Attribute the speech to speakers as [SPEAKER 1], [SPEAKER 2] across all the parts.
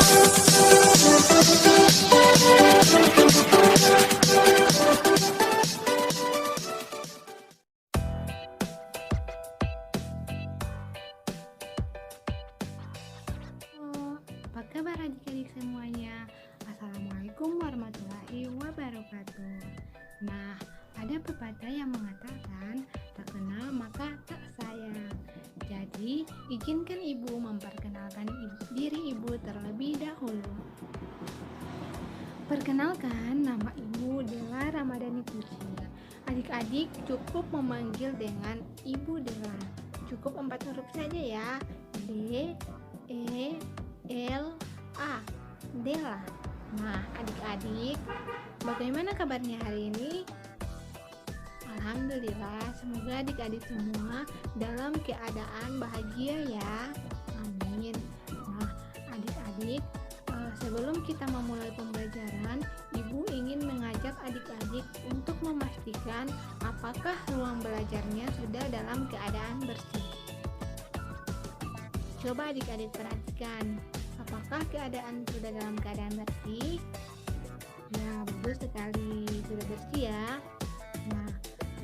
[SPEAKER 1] Apa kabar adik-adik semuanya? Assalamualaikum warahmatullahi wabarakatuh. Nah, ada pepatah yang mengatakan tak kenal maka tak sayang. Jadi, izinkan ibu memperkenalkan diri ibu terlebih dahulu. Perkenalkan, nama ibu Dela Ramadhani Puji. Adik-adik cukup memanggil dengan Ibu Dela. Cukup 4 huruf saja ya. D, E, L, A, Dela. Nah, adik-adik, bagaimana kabarnya hari ini? Alhamdulillah, semoga adik-adik semua dalam keadaan bahagia ya. Amin. Nah, adik-adik, sebelum kita memulai pembelajaran, Ibu ingin mengajak adik-adik untuk memastikan apakah ruang belajarnya sudah dalam keadaan bersih. Coba adik-adik perhatikan, apakah keadaan sudah dalam keadaan bersih? Ya, bagus sekali, sudah bersih ya. Nah,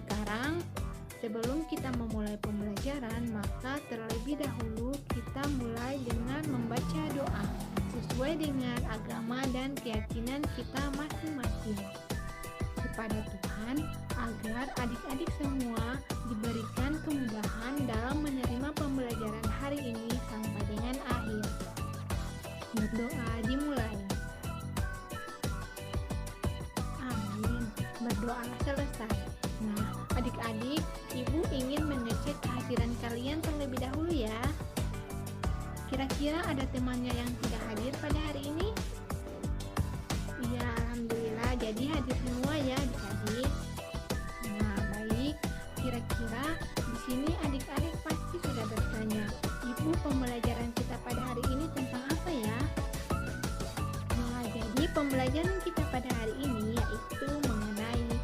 [SPEAKER 1] sekarang sebelum kita memulai pembelajaran, maka terlebih dahulu kita mulai dengan membaca doa sesuai dengan agama dan keyakinan kita masing-masing kepada Tuhan, agar adik-adik semua diberikan kemudahan dalam menerima pembelajaran hari ini sampai dengan akhir. Berdoa dimulai. Amin. Berdoa selesai. Nah, adik-adik, Ibu ingin mengecek kehadiran kalian terlebih dahulu ya. Kira-kira ada temannya yang tidak hadir pada hari ini? Iya, alhamdulillah, jadi hadir semua ya adik-adik. Nah, baik. Kira-kira di sini adik-adik pasti sudah bertanya, Ibu, pembelajaran kita pada hari ini tentang apa ya? Nah, jadi pembelajaran kita pada hari ini yaitu mengenai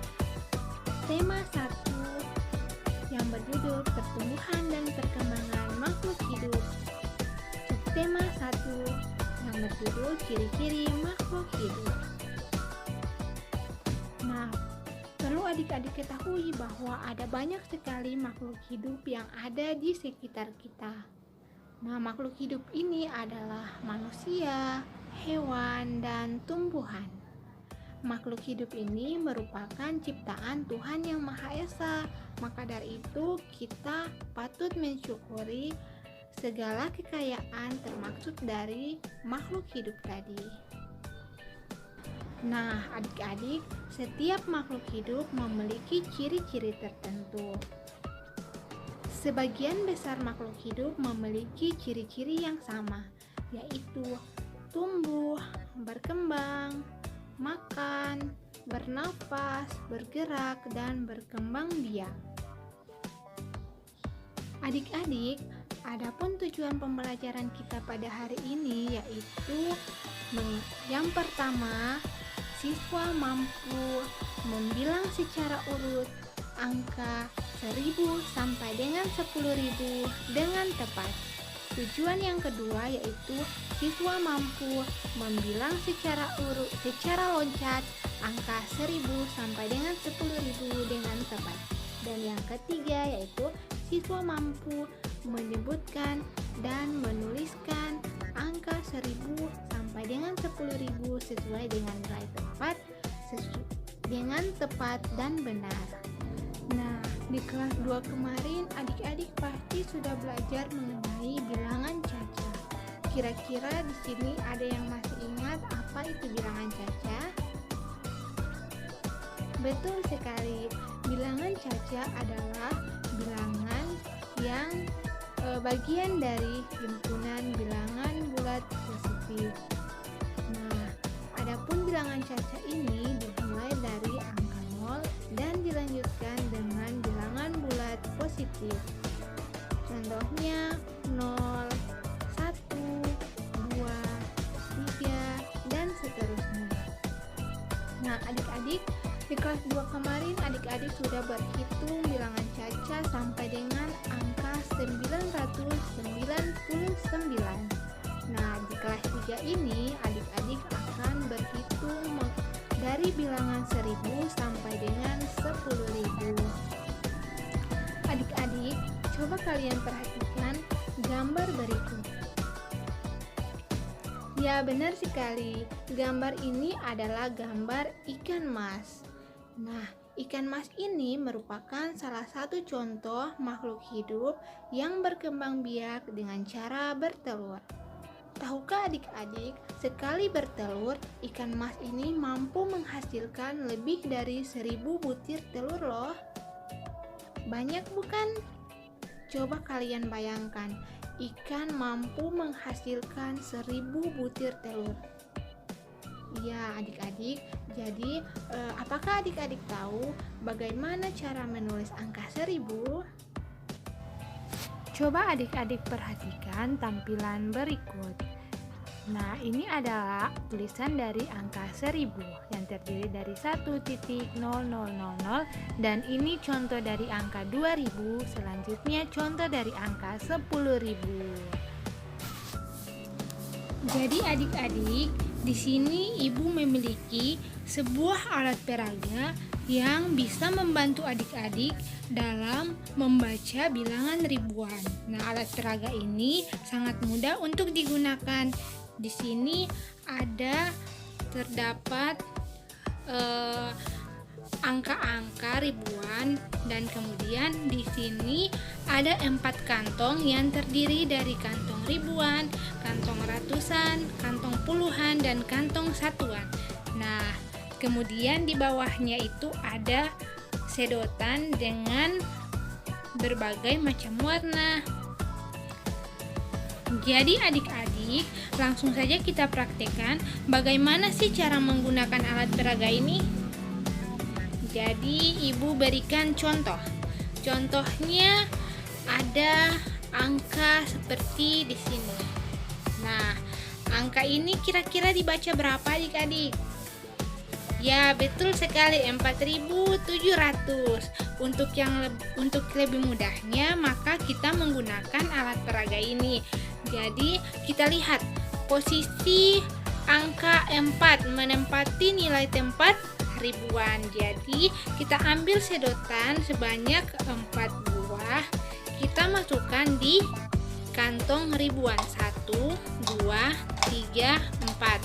[SPEAKER 1] tema 1 yang berjudul Pertumbuhan dan Perkembangan Makhluk Hidup. Tema 1 yang berjudul Ciri-ciri Makhluk Hidup. Nah, perlu adik-adik ketahui bahwa ada banyak sekali makhluk hidup yang ada di sekitar kita. Nah, makhluk hidup ini adalah manusia, hewan, dan tumbuhan. Makhluk hidup ini merupakan ciptaan Tuhan Yang Maha Esa. Maka dari itu, kita patut mensyukuri segala kekayaan termaksud dari makhluk hidup tadi. Nah, adik-adik, setiap makhluk hidup memiliki ciri-ciri tertentu. Sebagian besar makhluk hidup memiliki ciri-ciri yang sama, yaitu tumbuh, berkembang, makan, bernafas, bergerak, dan berkembang biak. Adik-adik, adapun tujuan pembelajaran kita pada hari ini yaitu yang pertama, siswa mampu membilang secara urut angka 1000 sampai dengan 10.000 dengan tepat. Tujuan yang kedua yaitu siswa mampu membilang secara loncat angka 1000 sampai dengan 10.000 dengan tepat. Dan yang ketiga yaitu siswa mampu menyebutkan dan menuliskan angka 1000 sampai dengan 10.000 sesuai dengan nilai tepat dan benar. Nah, di kelas 2 kemarin adik-adik pasti sudah belajar mengenai bilangan caca. Kira-kira di sini ada yang masih ingat apa itu bilangan caca? Betul sekali. Bilangan caca adalah bilangan yang bagian dari himpunan bilangan bulat positif. Nah, adapun bilangan caca ini dimulai dari angka 0 dan dilanjutkan dengan bilangan bulat positif. Contohnya 0, 1, 2, 3, dan seterusnya. Nah, adik-adik, di kelas 2 kemarin adik-adik sudah berhitung bilangan caca sampai dengan angka 999. Nah, di kelas ketiga ini, adik-adik akan berhitung dari bilangan 1000 sampai dengan 10.000. Adik-adik, coba kalian perhatikan gambar berikut. Ya, benar sekali. Gambar ini adalah gambar ikan mas. Nah, ikan mas ini merupakan salah satu contoh makhluk hidup yang berkembang biak dengan cara bertelur. Tahukah adik-adik, sekali bertelur, ikan mas ini mampu menghasilkan lebih dari 1000 butir telur loh. Banyak bukan? Coba kalian bayangkan, ikan mampu menghasilkan 1000 butir telur. Ya, adik-adik, jadi apakah adik-adik tahu bagaimana cara menulis angka 1000? Coba adik-adik perhatikan tampilan berikut. Nah, ini adalah tulisan dari angka 1000 yang terdiri dari 1.0000 dan ini contoh dari angka 2000, selanjutnya contoh dari angka 10.000. Jadi adik-adik, di sini ibu memiliki sebuah alat peraga yang bisa membantu adik-adik dalam membaca bilangan ribuan. Nah, alat peraga ini sangat mudah untuk digunakan. Di sini terdapat angka-angka ribuan dan kemudian di sini ada 4 kantong yang terdiri dari kantong ribuan, kantong ratusan, kantong puluhan, dan kantong satuan. Nah, kemudian di bawahnya itu ada sedotan dengan berbagai macam warna. Jadi adik-adik, langsung saja kita praktekkan bagaimana sih cara menggunakan alat peraga ini. Jadi ibu berikan contoh. Contohnya ada angka seperti di sini. Nah, angka ini kira-kira dibaca berapa adik-adik? Ya, betul sekali, 4.700. Untuk lebih mudahnya, maka kita menggunakan alat peraga ini. Jadi, kita lihat posisi angka 4 menempati nilai tempat ribuan. Jadi, kita ambil sedotan sebanyak 4 buah. Kita masukkan di kantong ribuan. 1, 2, 3, 4.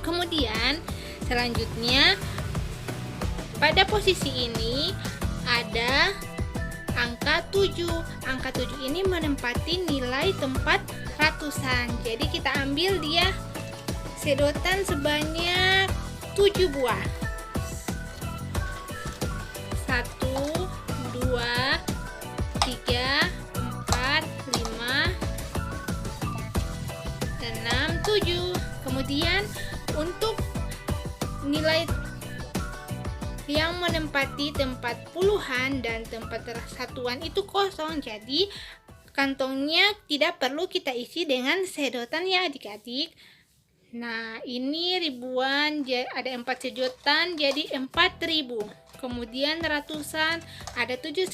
[SPEAKER 1] Kemudian, selanjutnya pada posisi ini ada angka 7. Angka 7 ini menempati nilai tempat ratusan. Jadi kita ambil dia sedotan sebanyak 7 buah. 1, 2, 3, 4, 5, 6, 7. Kemudian untuk nilai yang menempati tempat puluhan dan tempat satuan itu kosong, jadi kantongnya tidak perlu kita isi dengan sedotan ya adik-adik. Nah, ini ribuan, ada 4 sedotan jadi 4.000. Kemudian ratusan ada 7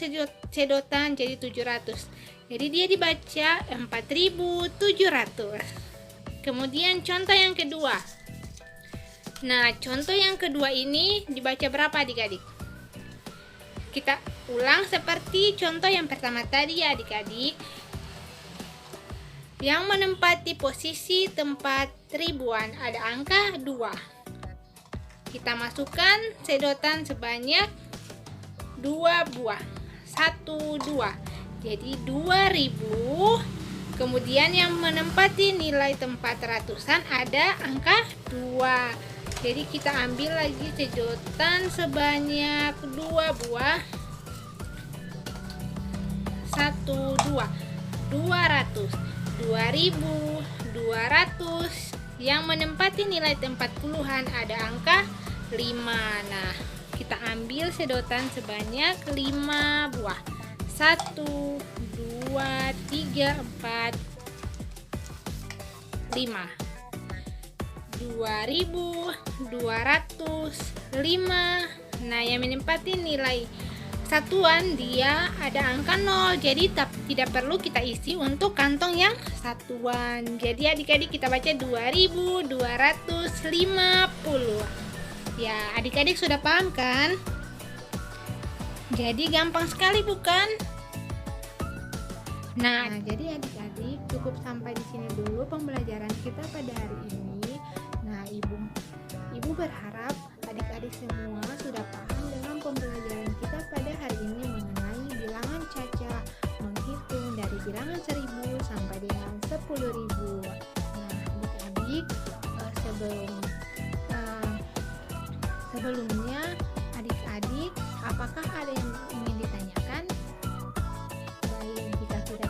[SPEAKER 1] sedotan jadi 700. Jadi dia dibaca 4.700. Kemudian contoh yang kedua. Nah, contoh yang kedua ini dibaca berapa adik-adik? Kita ulang seperti contoh yang pertama tadi ya adik-adik. Yang menempati posisi tempat ribuan ada angka 2. Kita masukkan sedotan sebanyak 2 buah. 1, 2. Jadi 2.000. Kemudian yang menempati nilai tempat ratusan ada angka 2. Jadi kita ambil lagi sedotan sebanyak 2 buah. 1, 2. 200. 2.200. Yang menempati nilai tempat puluhan ada angka 5. Nah, kita ambil sedotan sebanyak 5 buah. 1, 2, 3, 4, 5. 2.205. Nah, yang menempati nilai satuan dia ada angka 0, jadi tidak perlu kita isi untuk kantong yang satuan. Jadi adik-adik kita baca 2250. Ya, adik-adik sudah paham kan? Jadi gampang sekali bukan? Nah, jadi adik-adik cukup sampai di sini dulu pembelajaran kita pada hari ini. Nah, Ibu berharap adik-adik semua sudah paham dengan pembelajaran kita pada hari ini mengenai bilangan caca, menghitung dari bilangan 1000 sampai dengan 10.000. Nah, adik-adik sebelumnya adik-adik apakah ada yang ingin ditanyakan? Baik, jika sudah